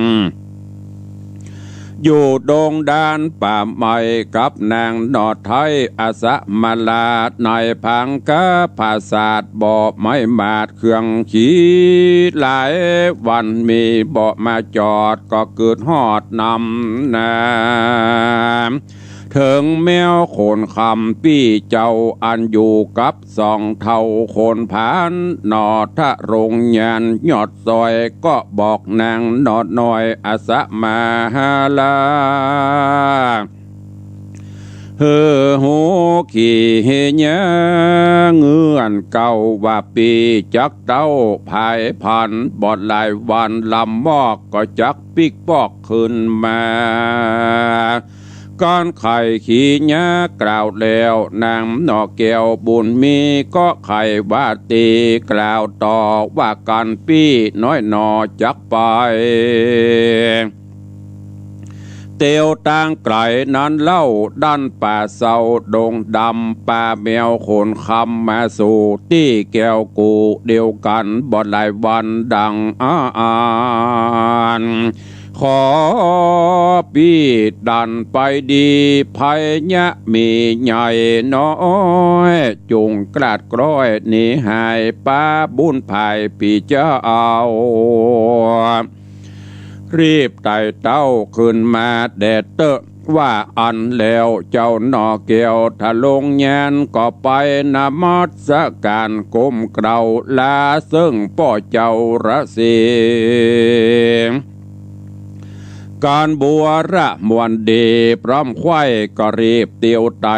อยู่ดงดานป่าไม้กับนางนอดไทยอาสะมาลาในพังกะภาษาดบ่อไม้มาดเครื่องขี่หลายวันมีบ่อมาจอดก็เกิดฮอดนำนาถึงแมวโขนคำปี้เจ้าอันอยู่กับสองเท่าโคนผานนอทะรงยานยอดซอยก็บอกนางนอดน้อยอาสะมาฮาลาเฮือหูขี่เฮียเงื่อนเก่าว่าปีจักเต้าภายพันบอดหลายวันลำมอกก็จักปิกปอกขึ้นมาก้อนไข่ขี้ยากล่าวแล้วนางนอแก้วบุญมีก็ไข่ว่าตีกล่าวต่อว่ากันปี้น้อยนอจักไปเตียวต่างไกลนั้นเล่าด้านป่าเศร้าดงดำป่าแมวโขนคำมาสู่ที่แก้วกูเดียวกันบ่หลายวันดังอ่านขอปีดันไปดีภัยยะมีใหญ่น้อยจุงกลาดกร้อยหนีหายป้าบุญภายปีเจ้าเอารีบไต่เต้าขึ้นมาแดดเตอะว่าอันแล้วเจ้าหนอเกี่ยวถ้าลงแยนก็ไปนมัสการก้มเกลาลาซึ่งป่อเจ้าระสีการบัวระมวนดีพร้อมควายก็รีบเตียวไต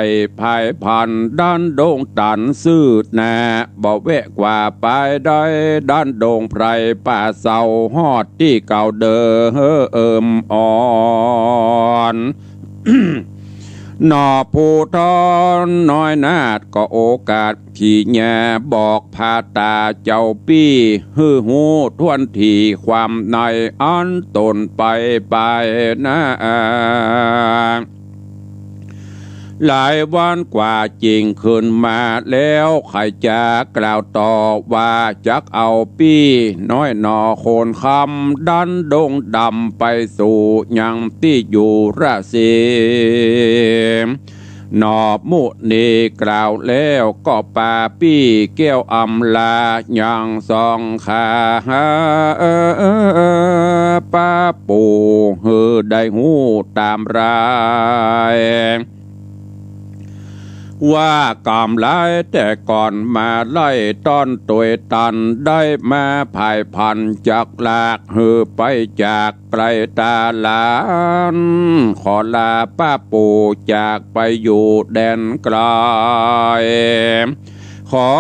ภายพันด้านดงตันซื่อแน่บ่แวะกว่าไปได้ด้านดงไพรป่าเศร้าฮอดที่เก่าเดิมอ่อน นอผู้ทอนน้อยนาดก็โอกาสขี่แง่บอกพาตาเจ้าปี้ฮือหูทวนทีความในอันตนไปนะหลายวันกว่าจริงขึ้นมาแล้วใครจะกล่าวต่อว่าจักเอาปี้น้อยนอโคนคำดันดงดำไปสู่ยังที่อยู่ราศีนอบมุนีกล่าวแล้วก็ป่าปี้แก้วอำลายังสองขาป้าปู่ฮือได้หูตามรายว่ากำไล่แต่ก่อนมาไล่ต้อนตัวตันได้มาภายพันจากลากหือไปจากไกลตาหลานขอลาป้าปู่จากไปอยู่แดนไกลขอ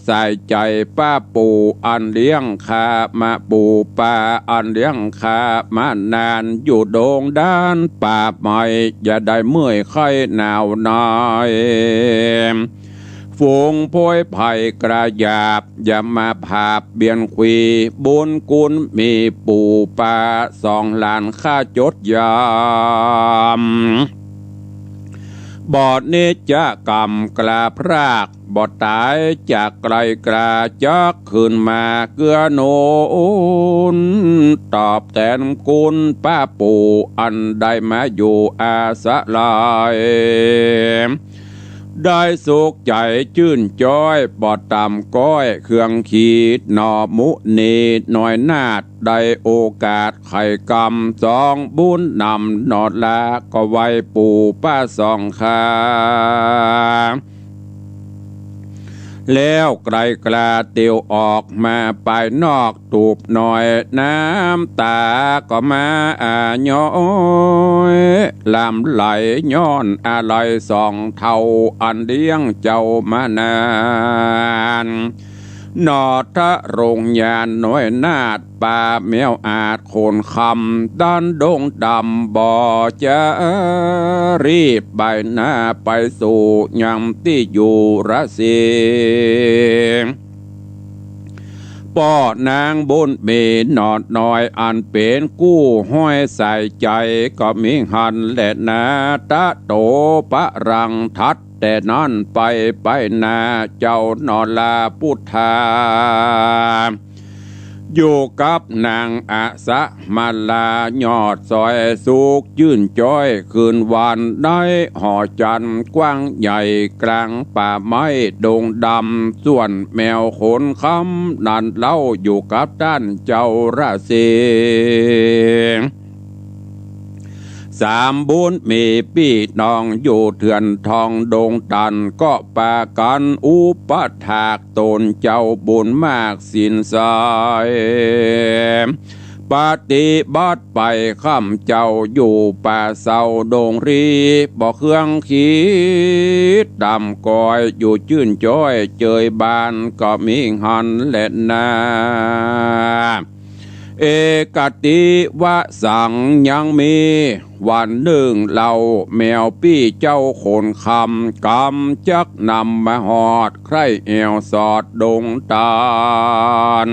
ใส่ใจป้าปู่อันเลี้ยงข้ามาปู่ป้าอันเลี้ยงข้ามานานอยู่โด่งด้านป่าใหม่อย่าได้เมื่อยไข้หนาวนายฝูงโพยไผ่กระยาบอย่ามาผาบเบียนคุยบุญกุลมีปู่ป้าสองหลานข้าจดยามบอดนี้จะกรรมกลาพรากบอดตายจากไกลกลาจักขึ้นมาเกื้อหนุนตอบแทนคุณป้าปู่อันได้มาอยู่อาสะลายได้สุขใจชื่นจ้อยปอดต่ำก้อยเครื่องขีดหนอมุนีหน่อยนาดได้โอกาสไข่กำสองบุญนำนอดละก็ไว้ปู่ป้าสองขา แล้วไกลกลาเตียวออกมาไปนอกตูบหน่อยน้ำตาก็มาย้อยลำไหลย้อนอะไรสองเท่าอันเลี้ยงเจ้ามานานนอทะโรงยานน้อยนาดป่าแมวอาจโคนคำด้านดงดำบ่อจะรีบใบหน้าไปสู่ยำที่อยู่ระเสียงป่อนางบุญมีนอดน้อยอันเป็นกู้ห้อยใส่ใจก็มีหันและนาตะโตปะรังทัดแต่นั่นไปนาเจ้านอลาพุทธาอยู่กับนางอาสะมาลายอดซอยสุกยื่นจ้อยคืนวันได้ห่อจันกว้างใหญ่กลางป่าไม้ดงดำส่วนแมวขนคำนั่นเล่าอยู่กับด้านเจ้าราศีสามบุญมีพี่น้องอยู่เถื่อนทองดงตันก็ปากันอุปถากตนเจ้าบุญมากสินสายปฏิบัติไปข้ามเจ้าอยู่ป่าเศร้าดงรีบ่เครื่องคิดดำกอยอยู่ชื่นจ้อยเจยบานก็มีหันและนาเอกติวะสังยังมีวันหนึ่งเราแมวปี้เจ้าโขนคำกำจักนำมาหอดใครแอวสอดดงตาล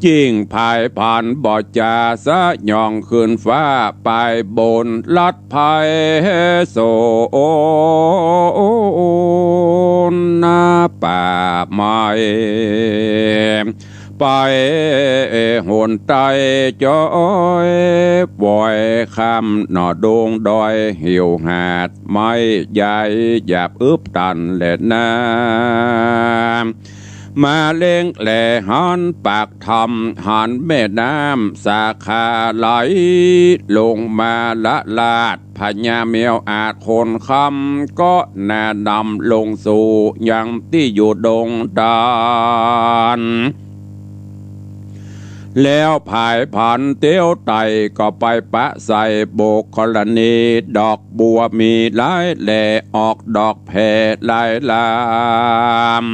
จิ้งภายผ่านบ่อจาสะย่องขึ้นฟ้าไปบนลัดภัยโซนาป่าไม้ไปหนไตจอยปล่อยคำหนอดงดอยหิวหาดไม่ใหญ่หยาบอึบตันและน้ำมาเล่งแหล่หันปากทำหันแม่น้ำสาขาไหลลงมาละลาดพญาเมียวอาจคนคำก็แนะนำลงสู่ยังที่อยู่ดงดานแล้วภายผันเตี้ยวไตก็ไปปะใส่โบกกรณีดอกบัวมีหลายแหล่ออกดอกแผ่หลายลาม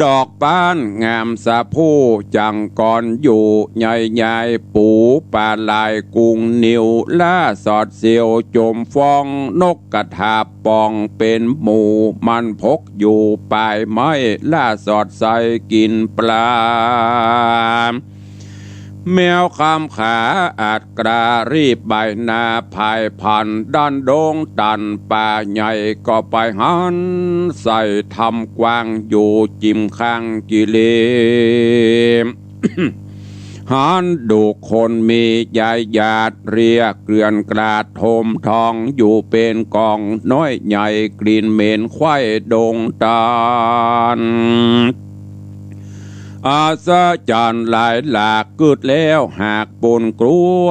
ดอกปานงามสะผู้จังก่อนอยู่ใหญ่ๆปูปลาลายกุ้งนิ่วล่าสอดเสียวจมฟองนกกระทาปองเป็นหมูมันพกอยู่ปลายไม้ล่าสอดใส่กินปลาแมวคำขาอาจกรารีบใบหน้าภายพันด้านดงตันป่าใหญ่ก็ไปหันใส่ทำกว้างอยู่จิมข้างกิเลส หันดูคนมียายหยาดเรียกเกลื่อนกราดโทมทองอยู่เป็นกองน้อยใหญ่กลิ่นเหม็นไข้ดงตาลอาสาจารย์หลายหลากกึดแล้วหากปนกลัว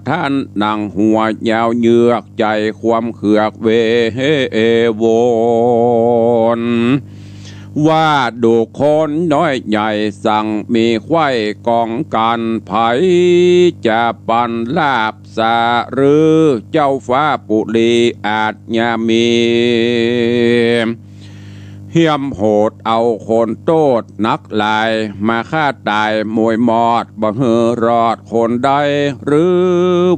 ท่านนั่งหัวยาวเยือกใจความเขือกเวโวนว่าดูคนน้อยใหญ่สั่งมีไข้กองกันไผจะปันลาบสาหรือเจ้าฟ้าปุรีอาจยามีเฮียมโหดเอาคนโตดนักลายมาฆ่าตายมวยมอดบ่เฮอรอดคนใดหรือ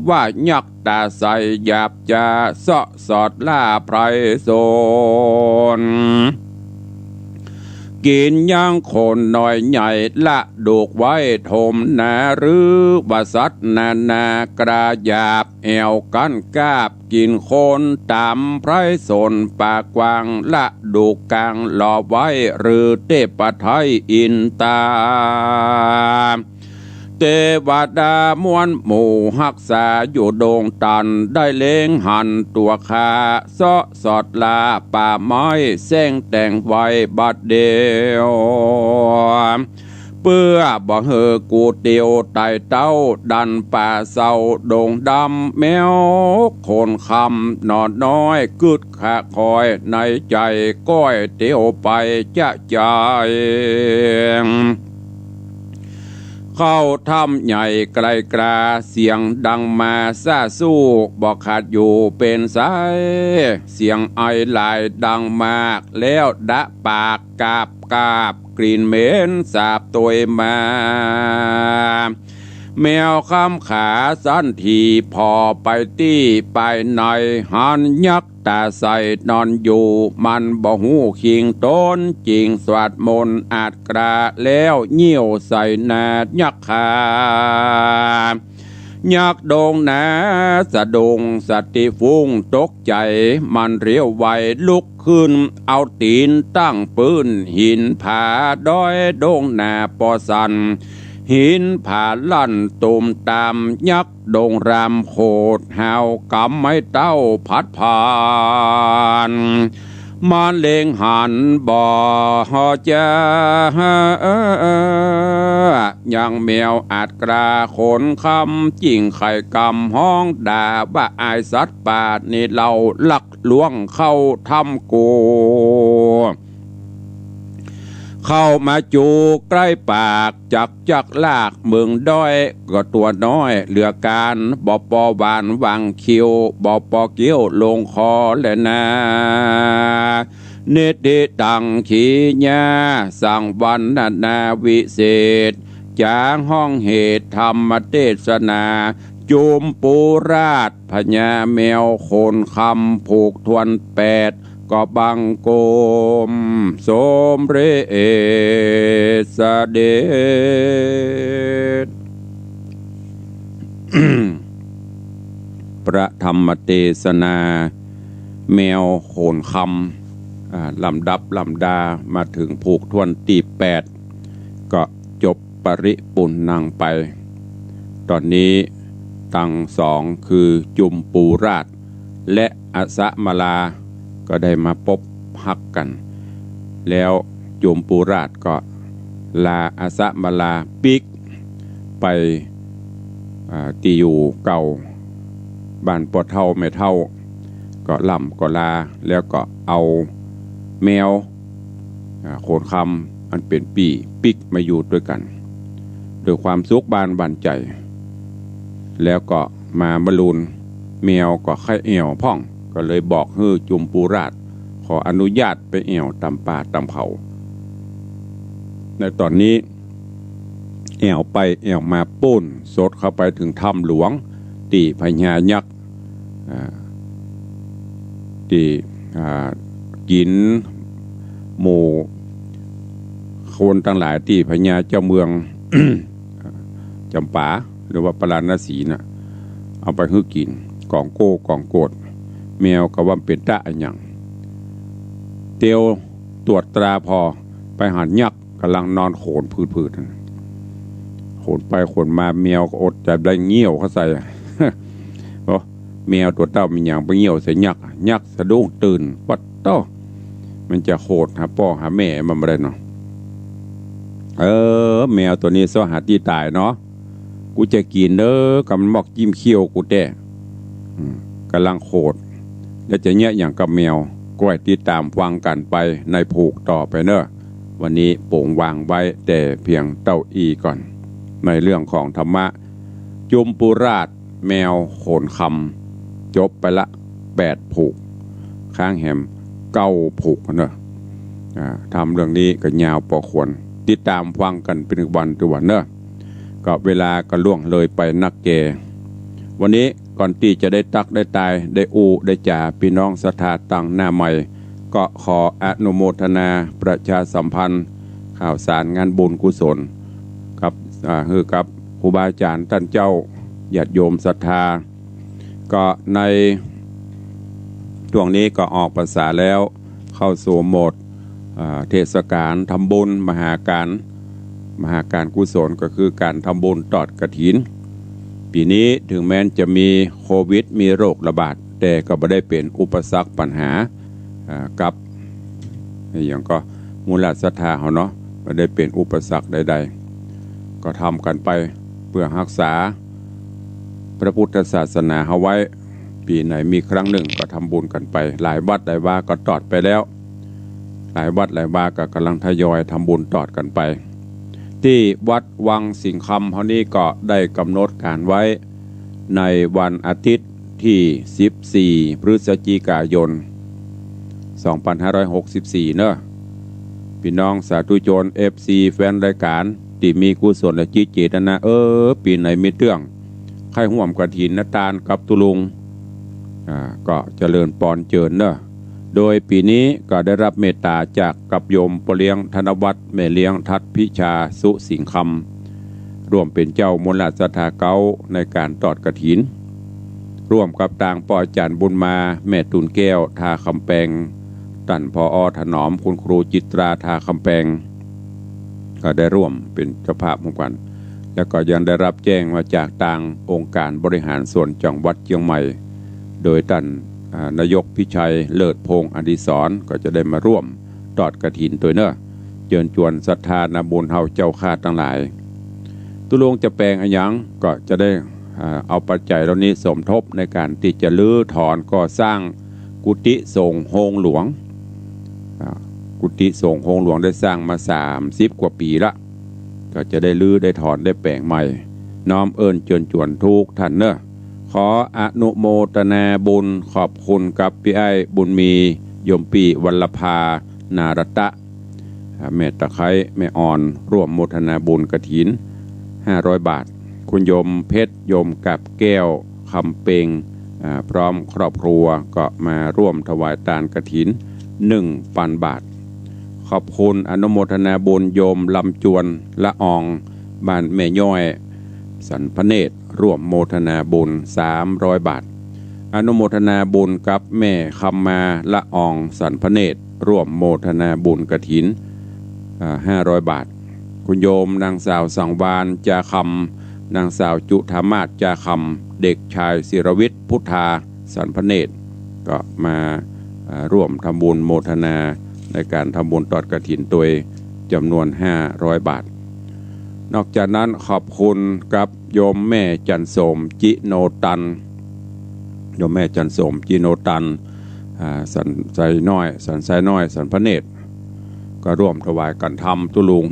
ว่ายักตาใสหยาบจะเสาะสอดล่าไพรโซนกินย่างคนน้อยใหญ่ละดูกไว้ทมนาหรือบาสัตนานากระยาบแอวกันกาบกินคนตามไพรสนปากกวางละดูกกลางหล่อไว้หรือเทพไทยอินตาเทวดามวลหมู่หักษาอยู่โดงตันได้เล้งหันตัวขาเสาะสอดลาป่าไม้แสงแต่งไว้บัดเดียว เปื้อบ่เฮอกูเตียวไตเต้าดันป่าเศร้าโด่งดำแมวโคนคำนอนน้อยกึดขะคอยในใจก้อยเตียวไปจะใจเข้าถ้ำใหญ่ไกลกราเสียงดังมาซาสู้บอกขาดอยู่เป็นสายเสียงไอหลายดังมากแล้วดะปากกาบกาบกลิ่นเหม็นสาบตัวมาแมวคำขาสั้นทีพอไปตี้ไปในหันยักตาใส่นอนอยู่มันบ่หูคิงต้นจริงสวดมนต์อาจกราแล้วเยี่ยวใส่นายักขายักโดงนาสะดงสติฟุ้งตกใจมันเรียวไหวลุกขึ้นเอาตีนตั้งปืนหินผาด้อยโดงนาปอสันหินผาลั่นตุมตามยักโดงรำโคดหาวกำไม้เต้าพัดผ่านมาเลงหันบ่อจะยังแมวอาจกราขนคำจิ่งไข่กำห้องด่าว่าอายสัตว์ป่านี่เราลักลวงเข้าทำกูเข้ามาจูใกล้ปากจักลากเมืองด้อยก็ตัวน้อยเหลือการบ่ปอหวานวังคิวบ่ปอเกี้ยวลงคอและนาเนติตังขีญาสั่งวันนาวิเศษจางห้องเหตุธรรมเทศนาจุมปูราชพญาแมวโคนคำผูกทวนแปดก็บังโกมสมเรศเดช ประธรรมเทศนาแมวโคนคำลำดับลำดามาถึงผูกทวนตี8ก็จบปริปุณนังไปตอนนี้ตังสองคือจุมปูราชและอสมาลาก็ได้มาพบฮักกันแล้วจุมปูราชก็ลาอสมาลาปิกไปตีอยู่เก่าบ้านปอเท่าไม่เท่าก็ล่ำก็ลาแล้วก็เอาแมวโขนคำอันเป็นปีปิกมาอยู่ด้วยกันด้วยความสุขบานบันใจแล้วก็มาบรรลุนแมวก็ไข่เอี่ยวพ่องก็เลยบอกให้จุมปูราชขออนุญาตไปเอี่ยวตำป่าตำเขาในตอนนี้เอี่ยวไปเอี่ยวมาปุ้นสดเข้าไปถึงถ้ำหลวงตีพญายักษ์ที่กินหมู่คนทั้งหลายที่พญาเจ้าเมือง จำปาหรือว่าปราณสีน่ะเอาไปให้กินกองโก้กองโกดแมวก็ว่าเป็นตะอย่างเตียวตรวจตราพอไปหันยักษ์กำลังนอนโขนพืดๆโขนไปโขนมาแมวก็อดจะได้เงี้ยวเขาใส่แมวตัวเต้ามีอย่างไปเหี่ยวใส่ยักษ์สะดุ้งตื่นปัดโต้มันจะโหดหาพ่อหาแม่มันไม่ได้เนาะแมวตัวนี้ซ้อหาที่ตายเนาะกูจะกินกับมันบอกจิ้มเขี้ยวกูแต่กำลังโหดแล้วจะเงี้ยอย่างกับแมวก็ให้ติดตามฟังกันไปในผูกต่อไปเนอะวันนี้โป่งวางไว้แต่เพียงเต้าอีก่อนในเรื่องของธรรมะจุมปุราชแมวโขนคำจบไปละ8ผูกข้างแหม9ผูกเนอะทำเรื่องนี้ก็ยาวพอควรติดตามฟังกันเป็นวันตัววันเนอะก็เวลาก็ล่วงเลยไปนักแก่วันนี้ก่อนที่จะได้ตักได้ตายได้ได้จ่าพี่น้องศรัทธาตั้งหน้าใหม่ก็ขออนุโมทนาประชาสัมพันธ์ข่าวสารงานบุญกุศลกับกับครูบาอาจารย์ท่านเจ้าญาติโยมศรัทธาก็ในช่วงนี้ก็ออกพรรษาแล้วเข้าสู่โหมดเทศกาลทำบุญมหาการกุศลก็คือการทำบุญทอดกฐินปีนี้ถึงแม้จะมีโควิดมีโรคระบาดแต่ก็ไม่ได้เป็นอุปสรรคปัญหากับอย่างก็มูลศรัทธาเขาเนาะไม่ได้เป็นอุปสรรคใด ก็ทำกันไปเพื่อรักษาพระพุทธศาสนาเอาไว้ปีไหนมีครั้งหนึ่งก็ทำบุญกันไปหลายวัดหลายวาก็ตอดไปแล้วหลายวัดหลายวาก็กำลังทยอยทำบุญตอดกันไปที่วัดวังสิงคำเขานี้ก็ได้กำหนดการไว้ในวันอาทิตย์ที่14พฤศจิกายน2564เนอะพี่น้องสาธุชน FC แฟนรายการที่มีกุศลและจิตเจตนาปีไหนมีเรื่องใครห่วมกฐินนตาลกับตุลุงก็เจริญปอนเจิญเนอะโดยปีนี้ก็ได้รับเมตตาจากกับโยมปเลี้ยงธนวัฒน์แม่เลี้ยงทัดพิชาสุสิงคำร่วมเป็นเจ้ามลศรัทธาเก้าในการตอดกฐินร่วมกับต่างปอจันบุญมาแม่ตุนแก้วทาคำแปงตันพอถนอมคุณครูจิตราทาคำแปงก็ได้ร่วมเป็นเจ้าภาพเหมือนกันแล้วก็ยังได้รับแจ้งมาจากต่างองค์การบริหารส่วนจังหวัดเชียงใหม่โดยท่านนายกพิชัยเลิศพงษ์อดิศรก็จะได้มาร่วมตอดกฐินตัวเนอะเชิญชวนศรัทธานาบุญเฮาเจ้าข้าทั้งหลายตุลงจะแปลงอะไรยังก็จะได้เอาปัจจัยเหล่านี้สมทบในการที่จะลื้อถอนก่อสร้างกุฏิสงฆ์โฮงหลวงกุฏิสงฆ์โฮงหลวงได้สร้างมา30กว่าปีละก็จะได้ลื้อได้ถอนได้แปลงใหม่น้อมเอิญเชิญชวนทุกท่านเนอะขออนุโมทนาบุญขอบคุณกับพี่ไอ้บุญมียมปีวัลภานารตะแม่ตะไคร้แม่อ่อนร่วมโมทนาบุญกฐิน500 บาทคุณโยมเพชรโยมกับแก้วคำเปงพร้อมครอบครัวก็มาร่วมถวายทานกฐิน1,000 บาทขอบคุณอนุโมทนาบุญโยมลำจวนละอองบ้านแม่ย่อยสันพเนตรร่วมโมทนาบุญ300 บาทอนุโมทนาบุญกับแม่คำมาละอองสันพเนตรร่วมโมทนาบุญกฐิน500 บาทคุณโยมนางสาวสังวานจาคำนางสาวจุธามาศจาคำเด็กชายศิรวิทย์พุทธาสันพเนตรก็มาร่วมทำบุญโมทนาในการทำบุญตอดกฐินโดยจำนวน500 บาทนอกจากนั้นขอบคุณกับโยมแม่จันโสมจิโนตันโยมแม่จันโสมจิโนตันสันไซน้อยสันไซน้อยสันพระเนตรก็ร่วมถวายกันทำตุลุง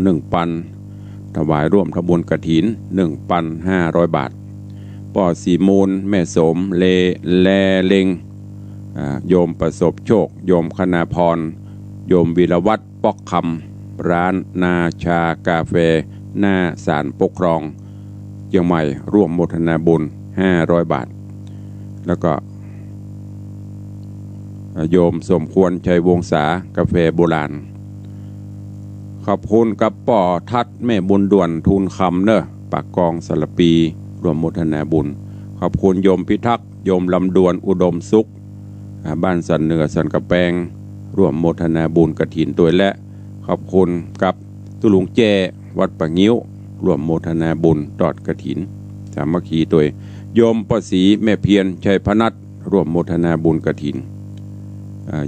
1,000ถวายร่วมทำบุญกฐิน 1,500 บาทป่อสีมูลแม่สมแลเลงโยมประสบโชคโยมคณาพรโยมวีรวัฒน์ปอกคำร้านนาชากาแฟหน้าศาลปกครองเชียงใหม่ร่วมโมทนาบุญ500 บาทแล้วก็โยมสมควรชัยวงศากาแฟโบราณขอบคุณกับป่อทัดแม่บุญด่วนทูลคำเนอะปากกองสารปีร่วมโมทนาบุญขอบคุณโยมพิทักษ์โยมลำดวนอุดมสุขบ้านสันเหนือสันกระแปงร่วมโมทนาบุญกฐินตัวและขอบคุณกับตุลุงแจวัดปะงิ้วร่วมโมทนาบุญตอดกฐินสามัคคีตัวโยมประสีแม่เพียรชัยพนัสร่วมโมทนาบุญกฐิน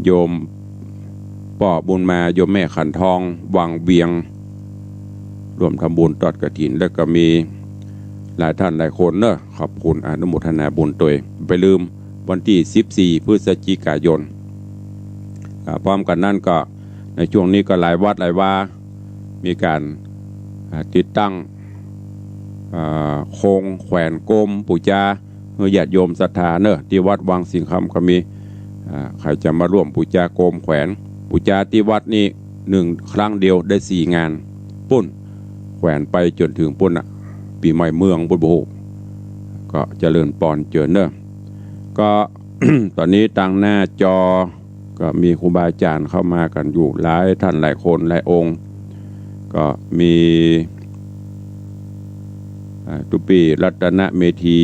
โยมป่อบุญมาโยมแม่ขันทองวังเวียงร่วมทำบุญตอดกฐินแล้วก็มีหลายท่านหลายคนเนอะขอบคุณอนุโมทนาบุญตัวไปลืมวันที่14พฤศจิกายนพร้อมกันนั่นก็ในช่วงนี้ก็หลายวัดหลายวามีการติดตั้งโคงแขวนโกมปูจาเมื่อญาติโยมศรัทธาเนอะที่วัดวังสิงคำก็มีใครจะมาร่วมปูจาโกมแขวนปูจาที่วัดนี้1 ครั้งเดียวได้4 งานปุ้นแขวนไปจนถึงปุ้นปีใหม่เมืองบุญโบก็เจริญปอนเจริญเนอะก็ ตอนนี้ตั้งหน้าจอก็มีครูบาอาจารย์เข้ามากันอยู่หลายท่านหลายคนหลายองค์ก็มีตุปีรัตนเมธี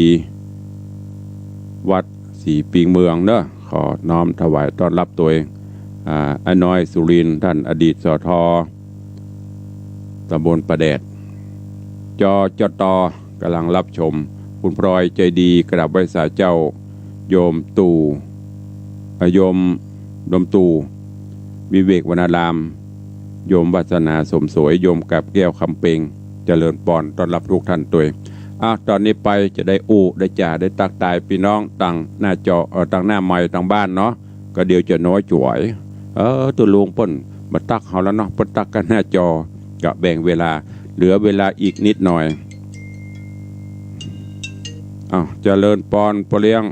วัดสีปิงเมืองเนอะขอน้อมถวายต้อนรับตัวอาน้อยสุรินทร์ท่านอดีตสทตำบลประแดดจตกำลังรับชมคุณพลอยใจดีกราบไหว้สาเจ้าโยมตู่โยมตู่วิเวกวรรณารามโยมวัฒนาสมสวยโยมกับแก้วคำเปงจ เจริญปอนต้อนรับทุกท่านตัวตอนนี้ไปจะได้ได้จ่าได้ตักตายพี่น้องตั้งหน้าจอตั้งหน้าไม้ตั้งบ้านเนาะก็เดี๋ยวจะน้อยจ่วยตัวลุงป่นมาตักเขาแล้วเนาะปตักกันหน้าจอก็แบ่งเวลาเหลือเวลาอีกนิดหน่อยเจริญปอนปเลี้ยง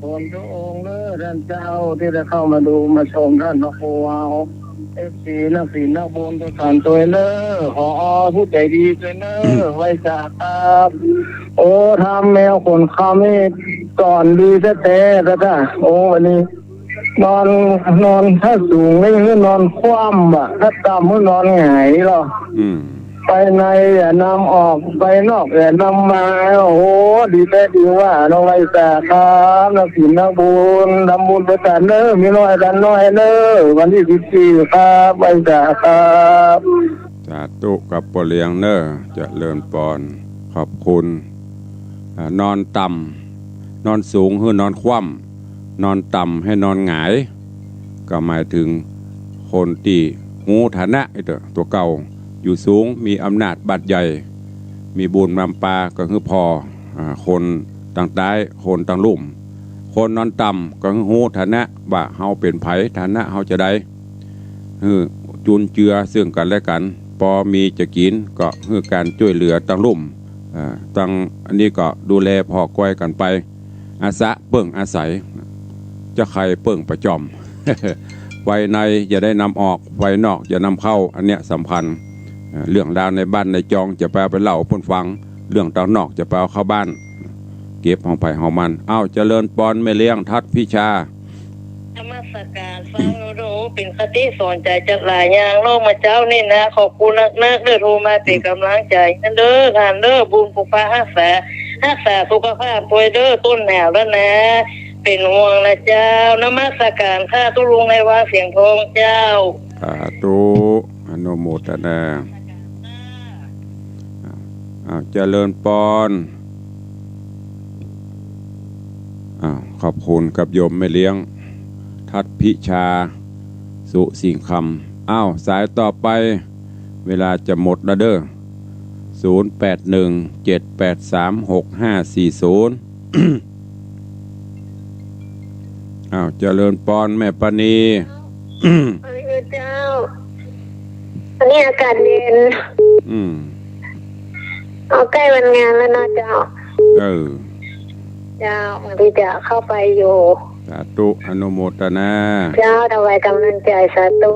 คนทุกองค์เด้อท่านเจ้าที่ได้เข้ามาดูมาชมท่านพระครูเอาFC นักศิลป์นักบุญทุกท่านตัวเนอขอผู้ใจดีตัวเนอไว้จากครับโอ้ทำแมวคนคำนี่ก่อนดีแท้ๆแล้วจ้ะโอ้วันนี้นอนถ้าสูงไม่คือนอนคว่ำอ่ะถ้าต่ำคือนอนหงายหรอไปในอย่านำออกไปนอกอย่านำมาโอ้โหดีแท้ดีว่าน้องไรแสครับนักศิลป์นักบุญทำบุญประการเนอมีน้อยดันน้อยเนอวันที่14ครับไรแสครับสาธุกับปเลี้ยงเนอจะเลิญปอนขอบคุณนอนต่ำนอนสูงคือนอนคว่ำนอนต่ำให้นอนหงายก็หมายถึงคนที่งูฐานะตัวเก่าอยู่สูงมีอำนาจบัดใหญ่มีบุญนำปาก็คือพอคนต่างใต้คนต่างลุ่มคนนอนต่ำก็คือหูฐานะว่าเฮาเป็นไผฐานะเฮาจะได้จุนเจือซึ่งกันและกันพอมีจะกินก็คือการช่วยเหลือต่างลุ่มต่างอันนี้ก็ดูแลพอก้อยกันไปอาสะเปิ้งอาศัยจะใครเปิ้งประจอม ไฟในจะได้นำออกไฟนอกจะนำเข้าอันเนี้ยสำคัญเรื่องราวในบ้านในจองจะไปเล่าพ้นฟังเรื่องต่างนอกจะไปเอาเข้าบ้านเก็บห้องไผ่ห้องมันเจริญปอนไม่เลี้ยงทัดพิชาธรรมสการฟังรู้เป็นคติสอนใจจัดหลายอย่างโลกมาเจ้านี่นะขอบคุณนักเด้อโทรมาเป็นกำลังใจนั่นเด้อทานเด้อบุญปุพารักษาสุขภาพป่วยเด้อต้นแนวแล้วนะเป็นห่วงนะเจ้านมัสการข้าตุลุงในวัดเสียงทองเจ้าสาธุอนุโมทนาเจริญปอนขอบคุณกับโยมไม่เลี้ยงทัดพิชาสุสิ่งคำสายต่อไปเวลาจะหมดแล้วเด้อ0817836540เจริญปอนแม่ปณีเจ้าอันนี้อากาศเย็นใกล้วันงานแล้วนะเจ้าเจ้าบางทีจะเข้าไปอยู่สาธุอนุโมทนาเจ้าถวายกำลังใจสาธุ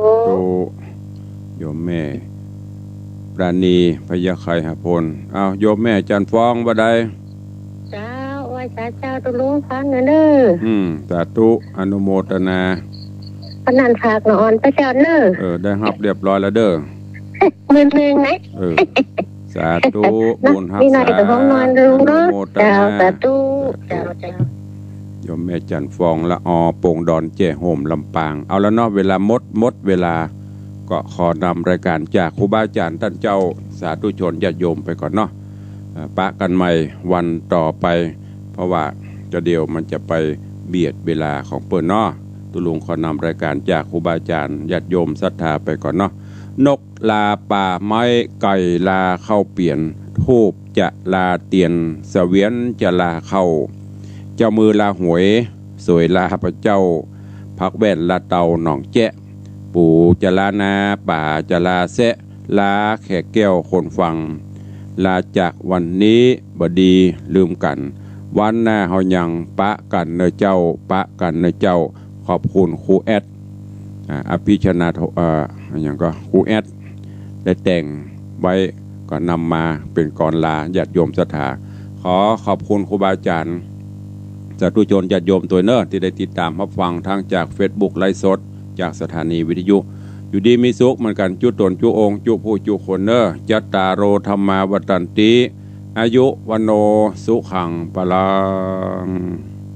โยมแม่ปราณีพยาไคหพลโยมแม่จันฟ้องบ่ได้เจ้าไหว้เจ้าตุลุงฟังเด้อสาธุอนุโมทนาปนันฝากนอนไปเจ้าเด้อได้รับเรียบร้อยแล้วเด้อมือไหมสาธุบุญฮักษาอนุโมทนาสาธุเจ้าโยมแม่จันฟองละโป่งดอนเจ้โฮมลำปางเอาแล้วเนาะเวลาหมดเวลาก็ขอนำรายการจากครูบาอาจารย์ท่านเจ้าสาธุชนญาติโยมไปก่อนเนาะปะกันใหม่วันต่อไปเพราะว่าจะเดียวมันจะไปเบียดเวลาของเปิ้นเนาะตุลุงขอนำรายการจากครูบาอาจารย์ญาติโยมศรัทธาไปก่อนเนาะนกลาป่าไม้ไก่ลาเข้าเปลี่ยนทูบจะลาเตียนเสวียนจะลาเข้าเจ้ามือลาหวยสวยลาพระเจ้าพักแว่นลาเตาหนองแจ๊ะปู่จะลานาป่าจะลาแซะลาแขกแก้วคนฟังลาจากวันนี้บดีลืมกันวันหน้าเฮายังปะกันเนเจ้าปะกันเนเจ้าขอบคุณครูแอดอภิชนาอย่างก็ครูแอดได้แต่งไว้ก็นำมาเป็นกรลาญาติโยมศรัทธาขอบคุณครูบาอาจารย์สาธุชนญาติโยมตัวเนอที่ได้ติดตามรับฟังทางจาก Facebook ไลฟ์สดจากสถานีวิทยุอยู่ดีมีสุขเหมือนกันจุตนจุองจุผู้จุคนเนอจัตตาโรธรรมาวัตันติอายุวันโนสุขังปลัง